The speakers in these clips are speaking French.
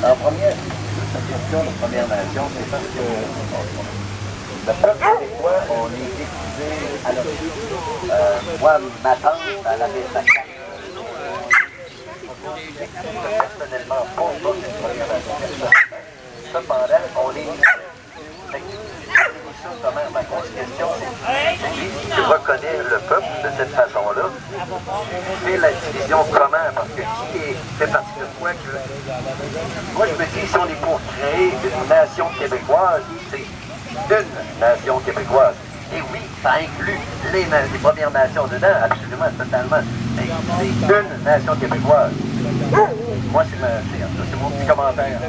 En première, cette question de Première Nation, c'est parce que le peuple québécois, on est décidé à l'origine. Moi, ma tante, elle avait sa carte. Personnellement, pour pas cette Première Nation. Cependant, on est comment ma constitution, qui reconnaît le peuple de cette façon-là, fait la division comment, parce que qui fait partie de quoi que... Moi, je me dis, si on est pour créer une nation québécoise, c'est une nation québécoise. Et oui, ça inclut les Premières Nations dedans, absolument, totalement. Mais c'est une nation québécoise. Moi, c'est mon petit commentaire.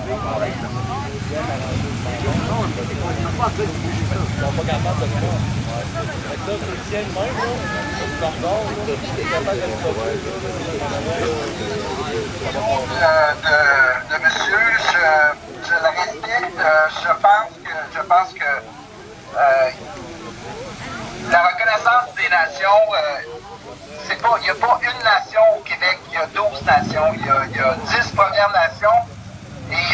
De monsieur, je le respecte. Je pense que la reconnaissance des nations, il n'y a pas une nation au Québec, il y a 12 nations, il y a 10 Premières Nations. Et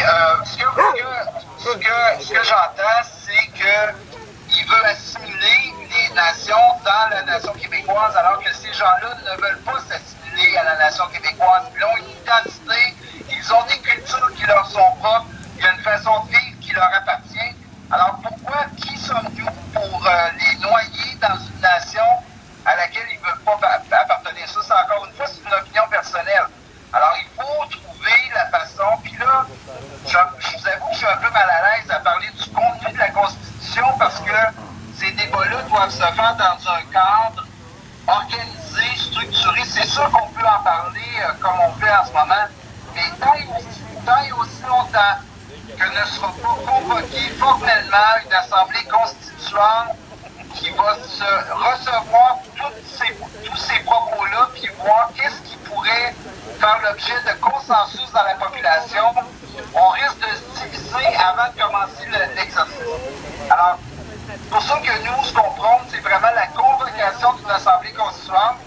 ce que j'entends, c'est qu'il veut assimiler les nations dans la nation québécoise, alors que ces gens-là ne veulent pas s'assimiler à la nation québécoise. Ils ont une identité, ils ont des cultures qui leur sont propres, il y a une façon de vivre qui leur appartient. Alors pourquoi, qui sommes-nous pour les noyer dans une nation à laquelle ils ne veulent pas appartenir? Ça, c'est encore une fois, c'est une opinion personnelle. Alors, il faut trouver la façon. Puis là, je vous avoue que je suis un peu mal à l'aise à parler du contenu de la Constitution parce que ces débats-là doivent se faire dans un cadre organisé, structuré. C'est sûr qu'on peut en parler comme on fait en ce moment, mais tant et aussi longtemps que ne sera pas convoquée formellement une assemblée constituante qui va se recevoir tous ces propos-là, puis voir qu'est-ce qui pourrait faire l'objet de consensus dans la population, on risque de se diviser avant de commencer l'exercice. Alors, pour ça que nous, ce qu'on prône, c'est vraiment la convocation d'une assemblée constituante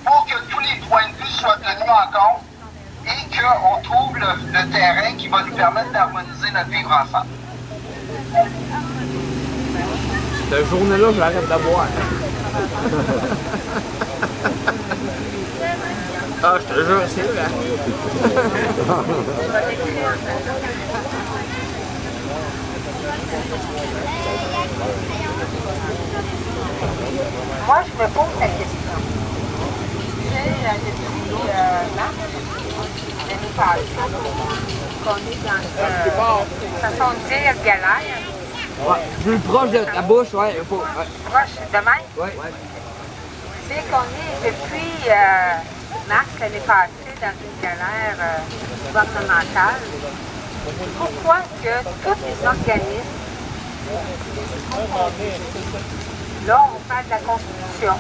pour que tous les points de vue soient tenus en compte et qu'on trouve le terrain qui va nous permettre d'harmoniser notre vivre ensemble. Cette journée-là, je l'arrête de boire. Ah, je te jure, c'est vrai. Moi, je me pose la question. Depuis mars, l'année passée, qu'on est dans cette façon de dire galère. Ouais, plus proche de ta bouche, ouais, il faut. Ouais. Proche de même? Ouais. C'est qu'on est depuis mars l'année passée dans une galère gouvernementale. Pourquoi que tous les organismes, là on parle de la Constitution,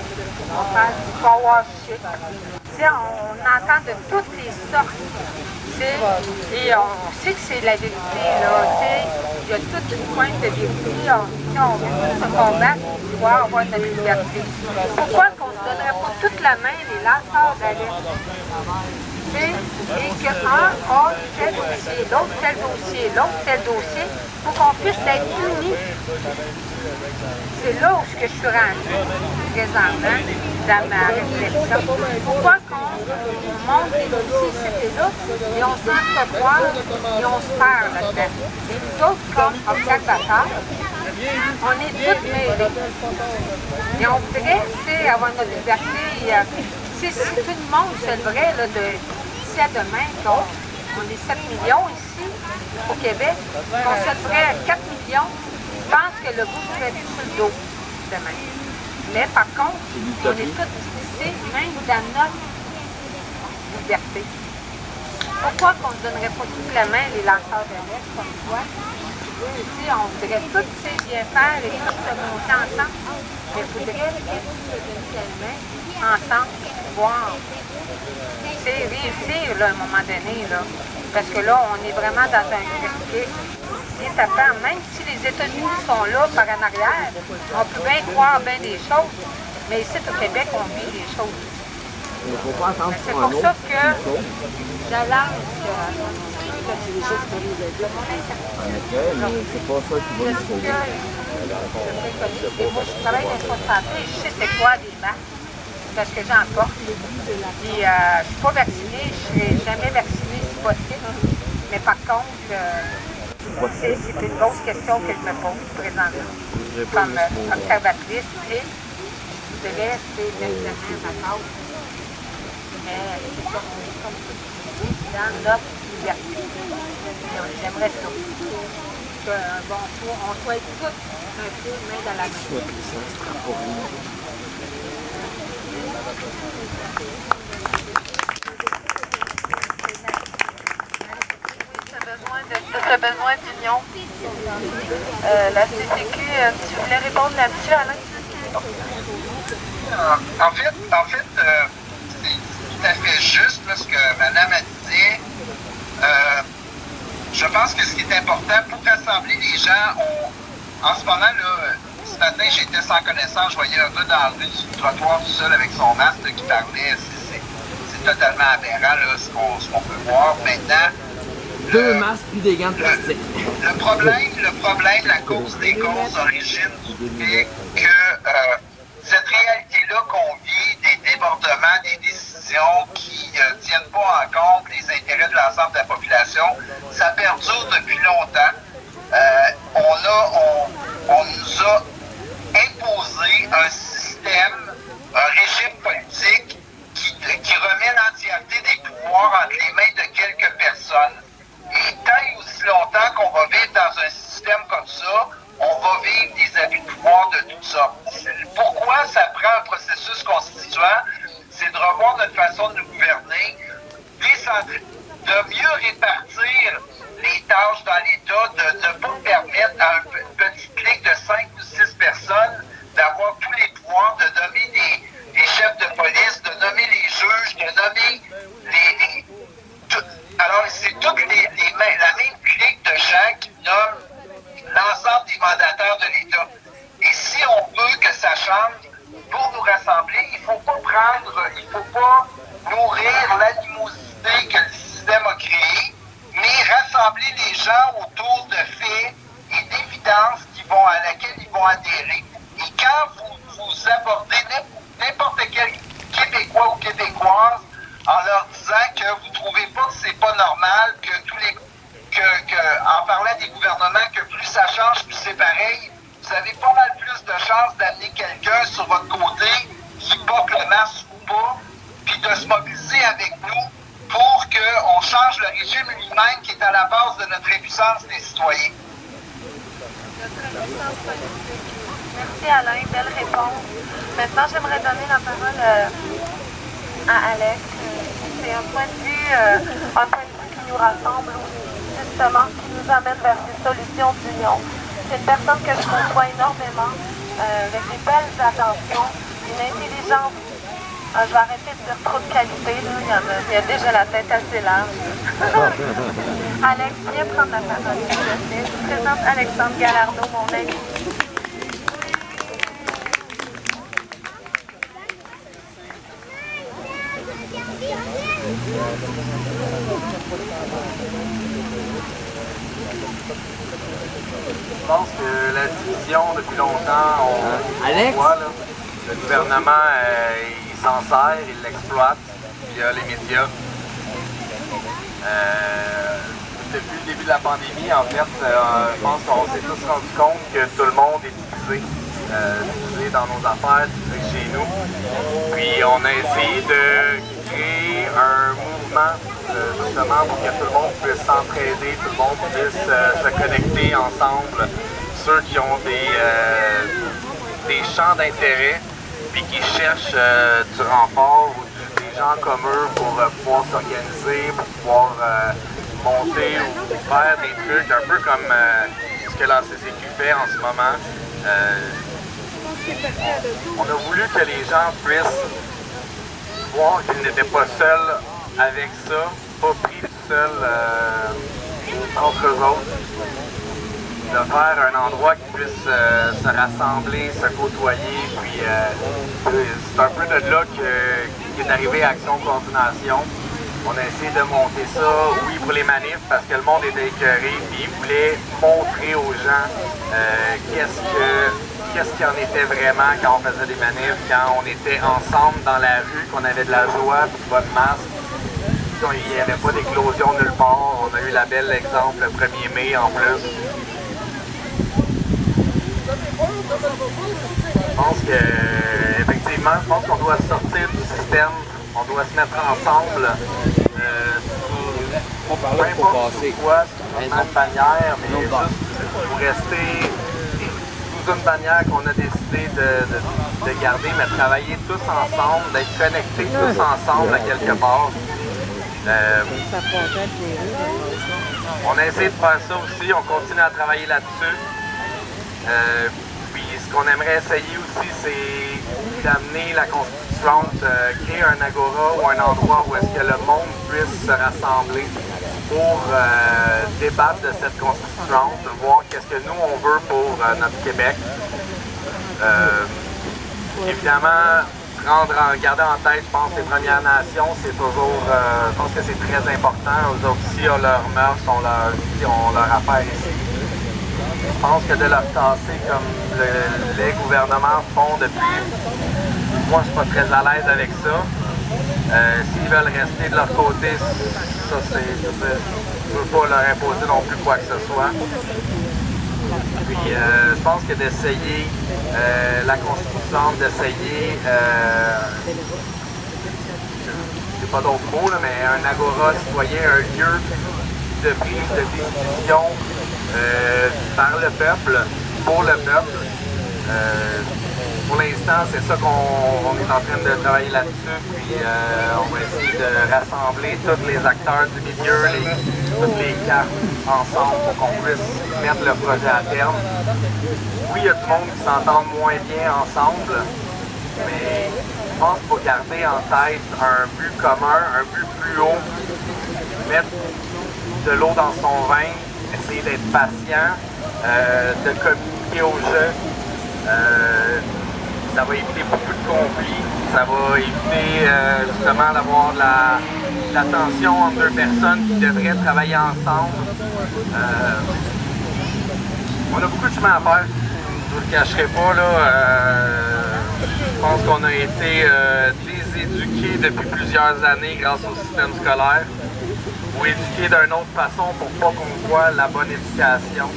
on parle du powership, on entend de toutes les sortes. Et on sait que c'est la vérité, là, il y a toute une pointe de vérité, on veut tous se combattre pour pouvoir avoir notre liberté. Pourquoi qu'on ne donnerait pas toute la main les lanceurs d'alerte? Et qu'un a tel dossier, l'autre tel dossier, l'autre tel dossier, pour qu'on puisse être unis. C'est là où je suis rendue présentement dans ma réflexion. Pourquoi qu'on monte les dossiers ici et là, et on s'entrecroise et on se perd là-dedans. Et nous autres, comme observateurs, on est toutes mêlés. Et on voudrait avoir notre liberté. Si tout le monde se leverait là, d'ici à demain, on est 7 millions ici au Québec, on se leverait à 4 millions, je pense que le bout serait sur le dos demain. Mais par contre, on est tous divisés, même dans notre liberté. Pourquoi qu'on ne donnerait pas toute la main les lanceurs d'alerte comme toi? On voudrait tous bien faire et tous se monter ensemble, mais il faudrait mutuellement, ensemble, pouvoir réussir là, à un moment donné. Là, parce que là, on est vraiment dans un circuit bien tapant. Même si les États-Unis sont là par en arrière, on peut bien croire bien des choses, mais ici au Québec, on vit des choses. C'est pour ça que je lance effet, mais c'est pas ça qui va nous sauver. Moi, je travaille dans le centre de santé, je sais c'est quoi des masques, parce que j'en porte. Puis, je ne suis pas vaccinée, je ne serai jamais vaccinée si possible. Mais par contre, c'est une grosse question que je me pose présentement. Comme observatrice, et je dirais, c'est l'examen ma cause. Mais c'est ça, comme tu dis, dans notre liberté. J'aimerais ça. Un bon tour, on soit tous un peu main dans la main. Tu as besoin d'union. La CCQ, tu voulais répondre là-dessus, Alain? En fait, c'est tout à fait juste là, ce que Madame a dit. Je pense que ce qui est important pour rassembler les gens, en ce moment, là, ce matin, j'étais sans connaissance, je voyais un gars dans la rue sur le trottoir tout seul avec son masque là, qui parlait. C'est totalement aberrant là, ce qu'on peut voir. Maintenant, Deux masques puis des gants de plastique. Le problème, la cause des causes origine du fait que cette réalité-là qu'on vit, des débordements, des décisions qui ne tiennent pas en compte les intérêts de l'ensemble de la population, ça perdure depuis longtemps. On nous a imposé un système, un régime politique qui remet l'entièreté des pouvoirs entre les mains de quelques personnes. Et tant et aussi longtemps qu'on va vivre dans un système comme ça, on va vivre des abus de pouvoir de toutes sortes. Pourquoi ça prend un processus constituant? C'est de revoir notre façon de nous gouverner, de mieux répartir les tâches dans l'État, de ne pas permettre à une petite clique de 5 ou 6 personnes d'avoir tous les pouvoirs, de nommer les chefs de police, de nommer les juges, de nommer alors, c'est toutes la même clique de gens qui nomment l'ensemble des mandataires de l'État. Et si on veut que ça change, pour nous rassembler, il ne faut pas nourrir l'animosité que le système a créée, mais rassembler les gens autour de faits et d'évidences à laquelle ils vont adhérer. Et quand vous abordez n'importe quel Québécois ou Québécoise, en leur disant que vous ne trouvez pas que c'est pas normal, en parlant des gouvernements, que plus ça change, plus c'est pareil, vous avez pas mal plus de chances d'amener quelqu'un sur votre côté qui porte le masque ou pas, puis de se mobiliser avec nous pour qu'on change le régime lui-même qui est à la base de notre impuissance des citoyens. Merci Alain, belle réponse. Maintenant, j'aimerais donner la parole à Alex. C'est un point de vue qui nous rassemble aussi, justement, qui nous amène vers des solutions d'union. C'est une personne que je côtoie énormément, avec des belles attentions, une intelligence. Je vais arrêter de dire trop de qualité, là. Il y a déjà la tête assez large. Alex, viens prendre la parole, s'il te plaît. Je vous présente Alexandre Galardeau, mon ami. Je pense que la division, depuis longtemps, on voit, là, le gouvernement, il s'en sert, il l'exploite via les médias. Depuis le début de la pandémie, en fait, je pense qu'on s'est tous rendu compte que tout le monde est divisé dans nos affaires, divisé chez nous. Puis on a essayé de créer un mouvement justement pour que tout le monde puisse s'entraider, tout le monde puisse se connecter ensemble, ceux qui ont des champs d'intérêt puis qui cherchent du renfort ou des gens comme eux pour pouvoir s'organiser, pour pouvoir monter ou faire des trucs un peu comme ce que la CCQ fait en ce moment. On a voulu que les gens puissent voir qu'ils n'étaient pas seuls avec ça, pas pris seuls entre eux autres, de faire un endroit qui puisse se rassembler, se côtoyer, puis c'est un peu de là qu'est arrivé Action Coordination. On a essayé de monter ça, oui, pour les manifs, parce que le monde était écœuré, puis ils voulaient montrer aux gens qu'est-ce qu'il en était vraiment quand on faisait des manifs, quand on était ensemble dans la rue, qu'on avait de la joie, puis pas de masque, qu'il n'y avait pas d'éclosion nulle part. On a eu la belle exemple le 1er mai en plus. Je pense qu'on doit sortir du système, on doit se mettre ensemble peu importe sous quoi, sous une bannière, mais juste pour rester sous une bannière qu'on a décidé de garder, mais de travailler tous ensemble, d'être connectés tous ensemble à quelque part. On a essayé de faire ça aussi, on continue à travailler là-dessus. Puis ce qu'on aimerait essayer aussi, c'est d'amener la constituante, créer un agora ou un endroit où est-ce que le monde puisse se rassembler pour débattre de cette constituante, voir qu'est-ce que nous on veut pour notre Québec. Évidemment, garder en tête, je pense, les Premières Nations, c'est toujours, je pense que c'est très important. Eux aussi ont leurs mœurs, ont leur affaire ici. Je pense que de leur tasser comme les gouvernements font depuis, moi je suis pas très à l'aise avec ça. S'ils veulent rester de leur côté, ça c'est, je veux pas leur imposer non plus quoi que ce soit. Puis je pense que d'essayer, la Constituante, d'essayer, c'est pas d'autres mots, là, mais un agora citoyen, un lieu de prise de décision par le peuple, pour le peuple. Pour l'instant, c'est ça qu'on est en train de travailler là-dessus, puis on va essayer de rassembler tous les acteurs du milieu, toutes les cartes ensemble pour qu'on puisse mettre le projet à terme. Oui, il y a du monde qui s'entend moins bien ensemble, mais je pense qu'il faut garder en tête un but commun, un but plus haut, mettre de l'eau dans son vin, essayer d'être patient, de communiquer aux jeunes. Ça va éviter beaucoup de conflits, ça va éviter justement d'avoir la tension entre deux personnes qui devraient travailler ensemble. On a beaucoup de chemin à faire, je ne vous le cacherai pas. Je pense qu'on a été déséduqués depuis plusieurs années grâce au système scolaire, ou éduqués d'une autre façon pour pas qu'on voit la bonne éducation.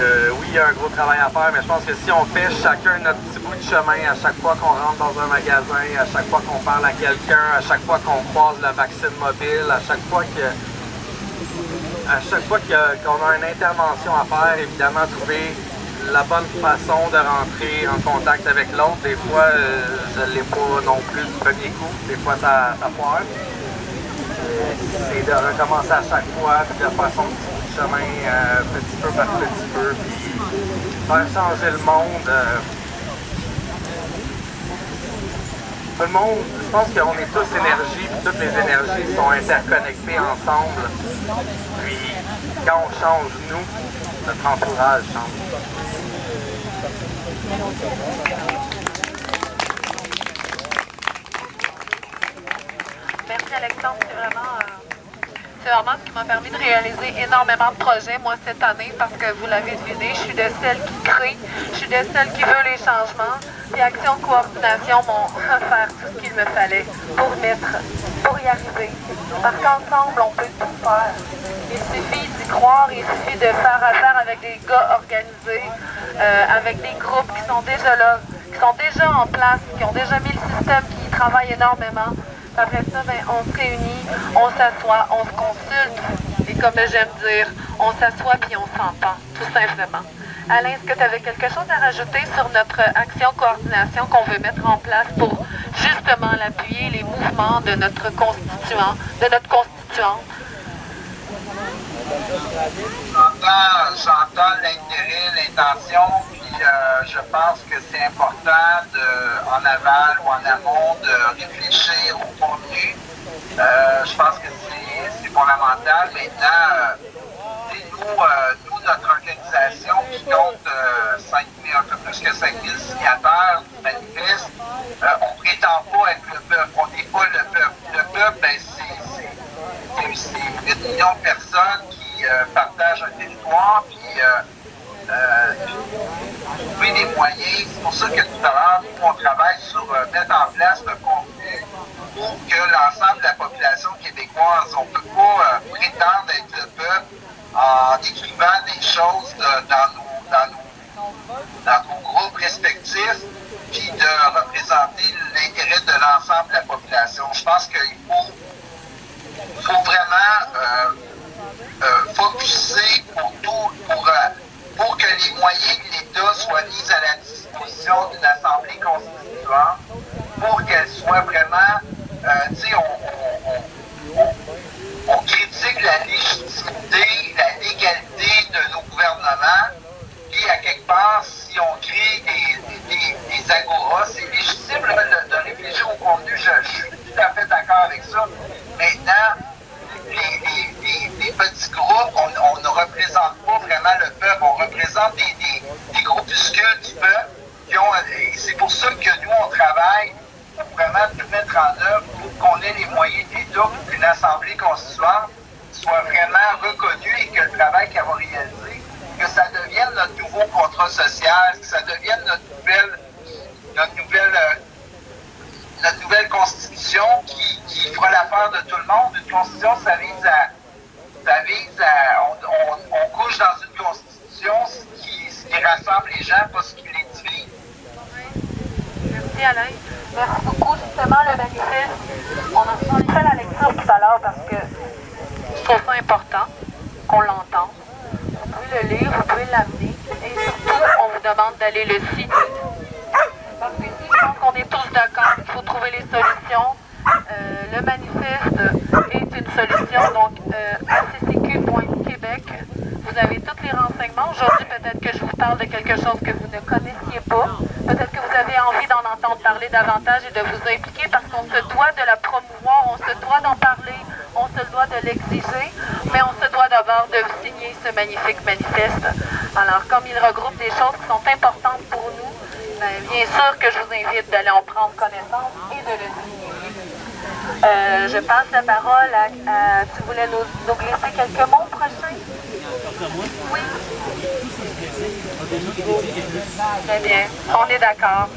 Oui, il y a un gros travail à faire, mais je pense que si on fait chacun notre petit bout de chemin, à chaque fois qu'on rentre dans un magasin, à chaque fois qu'on parle à quelqu'un, à chaque fois qu'on croise le vaccin mobile, à chaque fois qu'on a une intervention à faire, évidemment, trouver la bonne façon de rentrer en contact avec l'autre. Des fois, je ne l'ai pas non plus du premier coup, des fois ça foire. C'est de recommencer à chaque fois, puis de faire son petit chemin petit peu par petit peu, puis faire changer le monde. Tout le monde, je pense qu'on est tous énergie, puis toutes les énergies sont interconnectées ensemble. Puis quand on change, nous, notre entourage change. Merci Alexandre, c'est vraiment ce qui m'a permis de réaliser énormément de projets, moi, cette année, parce que vous l'avez deviné, je suis de celle qui crée, je suis de celle qui veut les changements. Et Action Coordination m'ont offert tout ce qu'il me fallait pour y arriver. Parce qu'ensemble, on peut tout faire. Il suffit d'y croire, il suffit de faire affaire avec des gars organisés, avec des groupes qui sont déjà là, qui sont déjà en place, qui ont déjà mis le système, qui y travaillent énormément. Après ça, ben, on se réunit, on s'assoit, on se consulte. Et comme j'aime dire, on s'assoit puis on s'entend, tout simplement. Alain, est-ce que tu avais quelque chose à rajouter sur notre action coordination qu'on veut mettre en place pour justement l'appuyer, les mouvements de notre constituant, de notre constituante? J'entends l'intérêt, l'intention, puis je pense que c'est important en aval ou en amont de réfléchir au contenu. Je pense que c'est fondamental. Maintenant, nous, notre organisation qui compte un peu plus que 5000 signataires du manifeste, on ne prétend pas être le peuple, on n'est pas le peuple. Le peuple, ben, c'est 8 millions de personnes qui partagent un territoire, puis trouver des moyens. C'est pour ça que tout à l'heure, nous, on travaille sur mettre en place le contenu pour que l'ensemble de la population québécoise, on ne peut pas prétendre être le peuple en décrivant des choses dans nos groupes respectifs, puis de représenter l'intérêt de l'ensemble de la population. Je pense qu'il faut vraiment focuser pour que les moyens de l'État soient mis à la disposition d'une assemblée constituante, pour qu'elle soit vraiment, tu sais, on critique la légitimité, la légalité de nos gouvernements, puis à quelque part, si on crée des agoras, c'est légitime là, de réfléchir au contenu, je suis tout à fait d'accord avec ça. Maintenant, les petits groupes, on ne représente pas vraiment le peuple, on représente des groupuscules du peuple, et c'est pour ça que nous, on travaille pour vraiment tout mettre en œuvre pour qu'on ait les moyens d'État pour qu'une assemblée constituante soit vraiment reconnue et que le travail qu'elle va réaliser, que ça devienne notre nouveau contrat social, que ça devienne notre nouvelle constitution qui fera l'affaire de tout le monde. Une constitution, ça vise à on couche dans une constitution ce qui rassemble les gens, pas ce qui les divise. Merci Alain. Merci beaucoup. Justement, le manifeste, on a fait la lecture tout à l'heure parce que je trouve ça important qu'on l'entende. Vous pouvez le lire, vous pouvez l'amener et surtout, on vous demande d'aller le signer. Parce que ici, je pense qu'on est tous d'accord qu'il faut trouver les solutions. Le manifeste est une solution, donc accq.québec. Vous avez tous les renseignements. Aujourd'hui, peut-être que je vous parle de quelque chose que vous ne connaissiez pas. Peut-être que vous avez envie d'en entendre parler davantage et de vous impliquer parce qu'on se doit de la promouvoir, on se doit d'en parler, on se doit de l'exiger, mais on se doit d'abord de signer ce magnifique manifeste. Alors, comme il regroupe des choses qui sont importantes pour nous, bien sûr que je vous invite d'aller en prendre connaissance et de le signer. Je passe la parole à tu voulais nous glisser quelques mots prochains? Oui. Très bien, on est d'accord.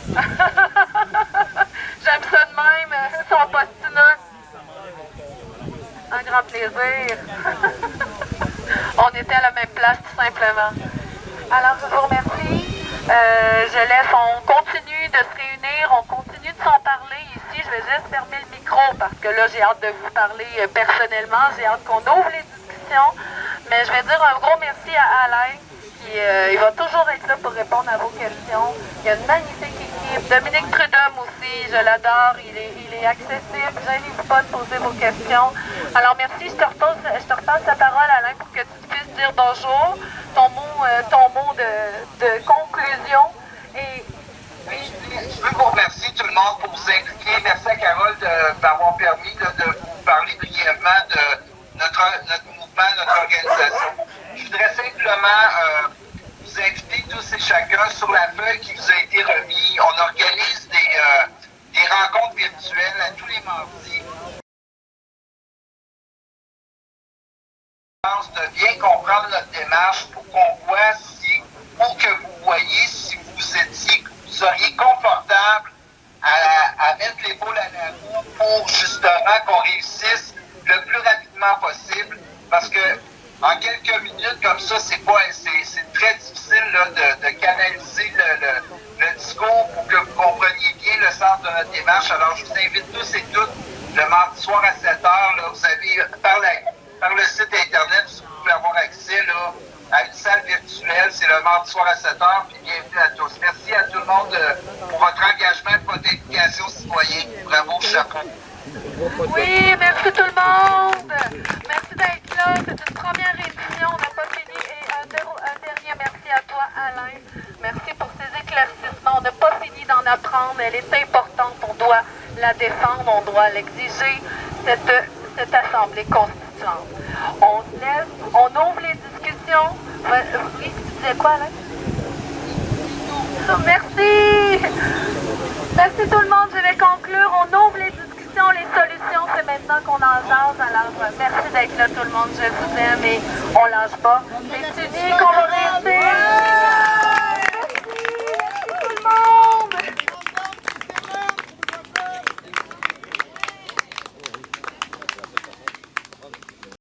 J'aime ça de même, son postulat. Un grand plaisir. On était à la même place tout simplement. Alors je vous remercie. On continue de se réunir, on continue de s'en parler ici. Je vais juste fermer le micro parce que là, j'ai hâte de vous parler personnellement. J'ai hâte qu'on ouvre les discussions. Mais je vais dire un gros merci à Alain, qui il va toujours être là pour répondre à vos questions. Il y a une magnifique équipe. Dominique Prudhomme aussi, je l'adore. Il est accessible. Gênez-vous pas de poser vos questions. Alors merci, je te repasse la parole, Alain, pour que tu puisses dire bonjour. Ton mot de conclusion. Et je veux vous remercier tout le monde pour vous impliquer. Merci à Carole de m'avoir permis de vous parler brièvement de notre mouvement, notre organisation. Je voudrais simplement vous inviter tous et chacun sur la feuille qui vous a été remise. On organise des rencontres virtuelles à tous les mardis. De bien comprendre notre démarche pour qu'on voit pour que vous voyez si vous seriez confortable à mettre l'épaule à la roue pour justement qu'on réussisse le plus rapidement possible. Parce que en quelques minutes comme ça, c'est très difficile là, de canaliser le discours pour que vous compreniez bien le sens de notre démarche. Alors je vous invite tous et toutes le mardi soir à 7h, là, vous avez par le site internet, vous pouvez avoir accès là, à une salle virtuelle. C'est le mardi soir à 7h, puis bienvenue à tous. Merci à tout le monde pour votre engagement et votre implication citoyenne. Bravo, chapeau. oui, merci tout le monde. Merci d'être là. C'est une première édition. On n'a pas fini. Et un dernier merci à toi, Alain. Merci pour ces éclaircissements. On n'a pas fini d'en apprendre. Elle est importante. On doit la défendre. On doit l'exiger. Cette assemblée constituante. On se laisse. On ouvre les discussions. Oui, tu disais quoi, Alain? Merci. Merci tout le monde. Je vais conclure. On ouvre les discussions. Les solutions c'est maintenant qu'on en jase. Alors, merci d'être là tout le monde. Je vous aime et on lâche pas. C'est unis qu'on va rester.